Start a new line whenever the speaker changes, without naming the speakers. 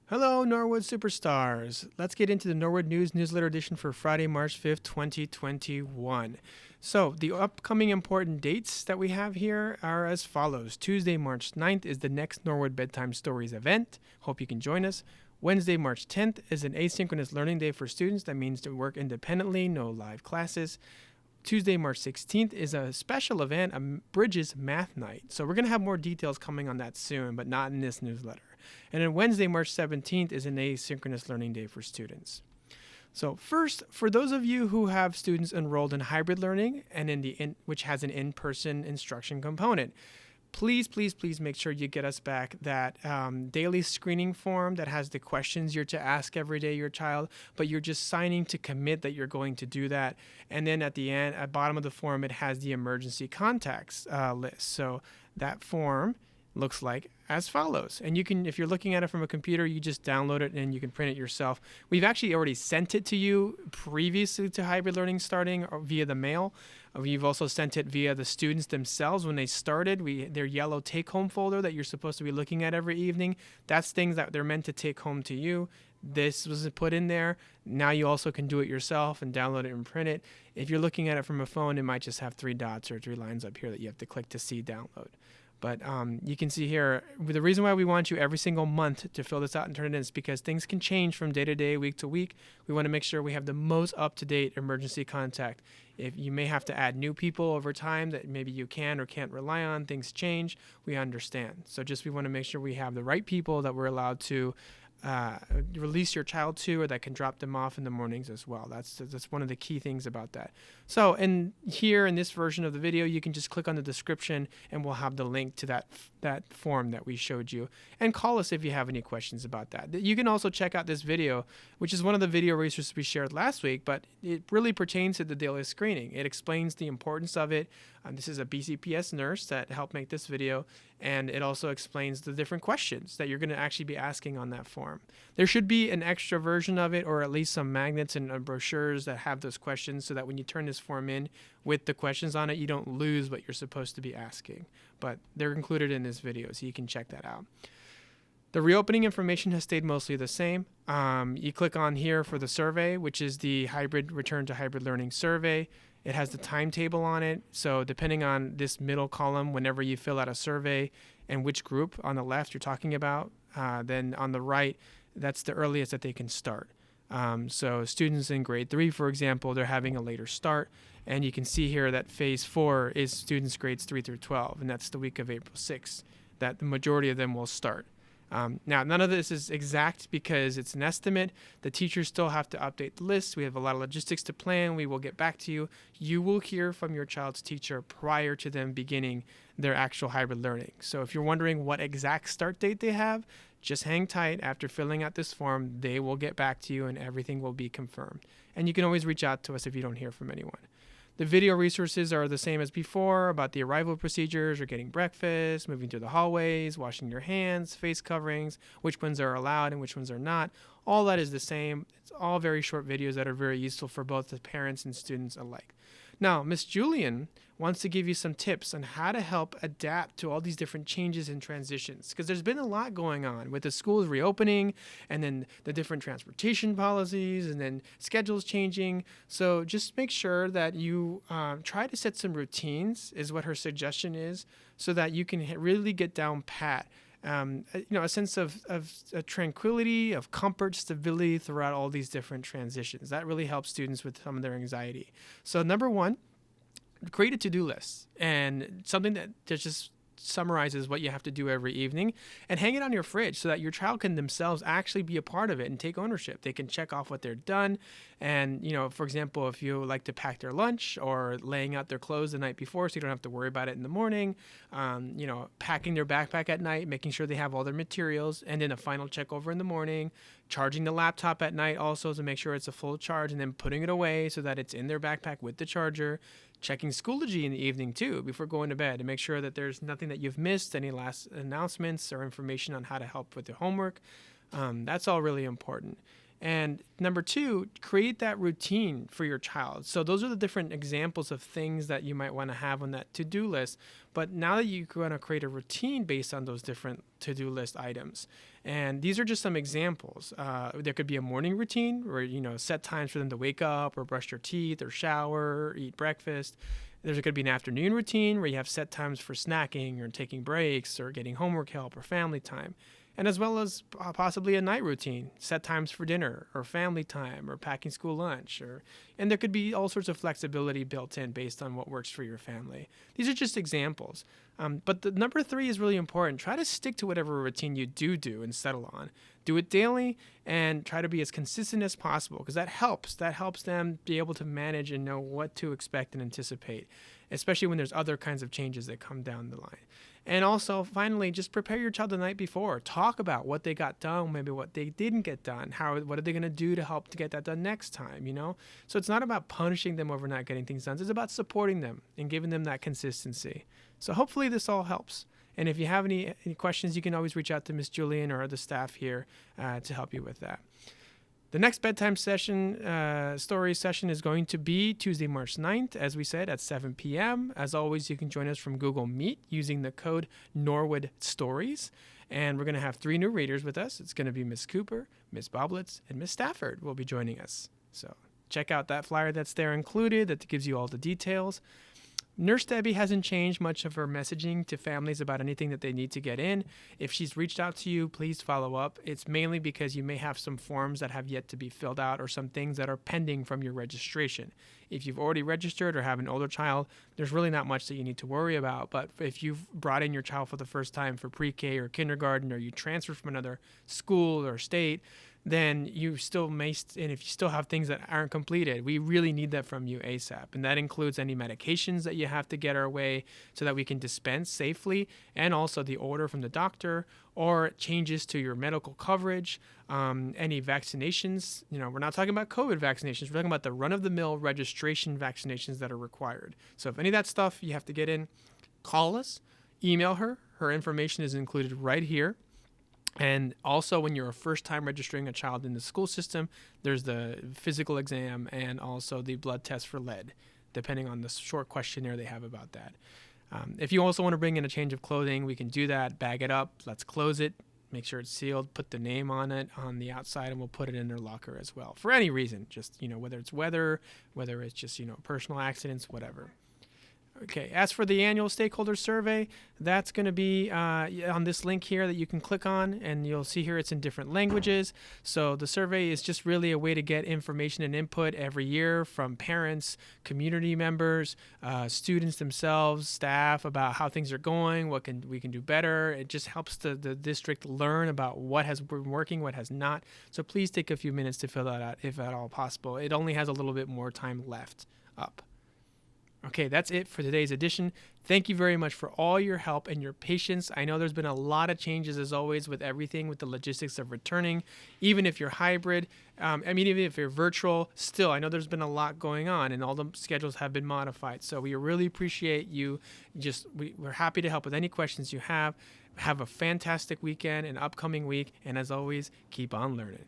Hello, Norwood superstars. Let's get into the Norwood News Newsletter edition for Friday, March 5th, 2021. So, the upcoming important dates that we have here are as follows. Tuesday, March 9th is the next Norwood Bedtime Stories event. Hope you can join us. Wednesday, March 10th is an asynchronous learning day for students. That means to work independently, no live classes. Tuesday, March 16th is a special event, a Bridges Math Night. So we're going to have more details coming on that soon, but not in this newsletter. And then Wednesday, March 17th is an asynchronous learning day for students. So first, for those of you who have students enrolled in hybrid learning and which has an in-person instruction component, please make sure you get us back that daily screening form that has the questions you're to ask every day your child, but you're just signing to commit that you're going to do that. And then at the end, at bottom of the form, it has the emergency contacts list. So that form looks like as follows. And you can, if you're looking at it from a computer, you just download it and you can print it yourself. We've actually already sent it to you previously to hybrid learning starting or via the mail. We've also sent it via the students themselves when they started. Their yellow take-home folder that you're supposed to be looking at every evening, that's things that they're meant to take home to you. This was put in there. Now you also can do it yourself and download it and print it. If you're looking at it from a phone, it might just have 3 dots or 3 lines up here that you have to click to see download. But you can see here, the reason why we want you every single month to fill this out and turn it in is because things can change from day to day, week to week. We want to make sure we have the most up-to-date emergency contact. If you may have to add new people over time that maybe you can or can't rely on, things change, we understand. So we want to make sure we have the right people that we're allowed to release your child to, or that can drop them off in the mornings as well. That's one of the key things about that. So, and here in this version of the video, you can just click on the description and we'll have the link to that form that we showed you, and call us if you have any questions about that. You can also check out this video, which is one of the video resources we shared last week, but it really pertains to the daily screening. It explains the importance of it. This is a BCPS nurse that helped make this video, and it also explains the different questions that you're going to actually be asking on that form. There should be an extra version of it, or at least some magnets and brochures that have those questions, so that when you turn this form in with the questions on it, you don't lose what you're supposed to be asking. But they're included in this video, so you can check that out. The reopening information has stayed mostly the same. You click on here for the survey, which is the return to hybrid learning survey. It has the timetable on it. So depending on this middle column, whenever you fill out a survey and which group on the left you're talking about, then on the right, that's the earliest that they can start. So students in grade 3, for example, they're having a later start. And you can see here that phase 4 is students grades 3 through 12, and that's the week of April 6th, that the majority of them will start. Now, none of this is exact because it's an estimate. The teachers still have to update the list. We have a lot of logistics to plan. We will get back to you. You will hear from your child's teacher prior to them beginning their actual hybrid learning. So if you're wondering what exact start date they have, just hang tight. After filling out this form, they will get back to you and everything will be confirmed. And you can always reach out to us if you don't hear from anyone. The video resources are the same as before about the arrival procedures or getting breakfast, moving through the hallways, washing your hands, face coverings, which ones are allowed and which ones are not. All that is the same. It's all very short videos that are very useful for both the parents and students alike. Now, Miss Julien wants to give you some tips on how to help adapt to all these different changes and transitions, because there's been a lot going on with the schools reopening and then the different transportation policies and then schedules changing. So just make sure that you try to set some routines, is what her suggestion is, so that you can really get down pat. A sense of tranquility, of comfort, stability throughout all these different transitions. That really helps students with some of their anxiety. So number 1, create a to-do list, and something that just summarizes what you have to do every evening, and hang it on your fridge so that your child can themselves actually be a part of it and take ownership. They can check off what they're done. And, for example, if you like to pack their lunch or laying out their clothes the night before so you don't have to worry about it in the morning, packing their backpack at night, making sure they have all their materials, and then a final check over in the morning, charging the laptop at night also to make sure it's a full charge, and then putting it away so that it's in their backpack with the charger, checking Schoology in the evening too before going to bed to make sure that there's nothing that you've missed, any last announcements or information on how to help with the homework. That's all really important. And number two, create that routine for your child. So those are the different examples of things that you might want to have on that to-do list. But now that you're going to create a routine based on those different to-do list items, and these are just some examples. There could be a morning routine where, set times for them to wake up or brush their teeth or shower or eat breakfast. There's going to be an afternoon routine where you have set times for snacking or taking breaks or getting homework help or family time. And as well as possibly a night routine, set times for dinner or family time or packing school lunch. And there could be all sorts of flexibility built in based on what works for your family. These are just examples. But the number three is really important. Try to stick to whatever routine you do and settle on. Do it daily and try to be as consistent as possible, because that helps. That helps them be able to manage and know what to expect and anticipate, especially when there's other kinds of changes that come down the line. And also, finally, just prepare your child the night before. Talk about what they got done, maybe what they didn't get done. What are they going to do to help to get that done next time, So it's not about punishing them over not getting things done. It's about supporting them and giving them that consistency. So hopefully this all helps. And if you have any questions, you can always reach out to Miss Julien or the staff here to help you with that. The next bedtime story session is going to be Tuesday, March 9th, as we said, at 7 p.m. As always, you can join us from Google Meet using the code Norwood Stories. And we're going to have 3 new readers with us. It's going to be Miss Cooper, Miss Boblitz, and Miss Stafford will be joining us. So check out that flyer that's there included that gives you all the details. Nurse Debbie hasn't changed much of her messaging to families about anything that they need to get in. If she's reached out to you, please follow up. It's mainly because you may have some forms that have yet to be filled out or some things that are pending from your registration. If you've already registered or have an older child, there's really not much that you need to worry about. But if you've brought in your child for the first time for pre-K or kindergarten, or you transfer from another school or state, then you still may, and if you still have things that aren't completed, we really need that from you ASAP. And that includes any medications that you have to get our way so that we can dispense safely, and also the order from the doctor or changes to your medical coverage, any vaccinations. We're not talking about COVID vaccinations. We're talking about the run-of-the-mill registration vaccinations that are required. So if any of that stuff you have to get in, call us, email her. Her information is included right here. And also, when you're a first-time registering a child in the school system, there's the physical exam and also the blood test for lead, depending on the short questionnaire they have about that. If you also want to bring in a change of clothing, we can do that. Bag it up. Let's close it. Make sure it's sealed. Put the name on it on the outside, and we'll put it in their locker as well. For any reason, just, whether it's weather, whether it's just, personal accidents, whatever. Okay, as for the annual stakeholder survey, that's going to be on this link here that you can click on, and you'll see here it's in different languages. So the survey is just really a way to get information and input every year from parents, community members, students themselves, staff, about how things are going, what we can do better. It just helps the district learn about what has been working, what has not. So please take a few minutes to fill that out if at all possible. It only has a little bit more time left up. Okay, that's it for today's edition. Thank you very much for all your help and your patience. I know there's been a lot of changes, as always, with everything, with the logistics of returning. Even if you're hybrid, even if you're virtual, still, I know there's been a lot going on, and all the schedules have been modified. So we really appreciate you. We're happy to help with any questions you have. Have a fantastic weekend and upcoming week, and as always, keep on learning.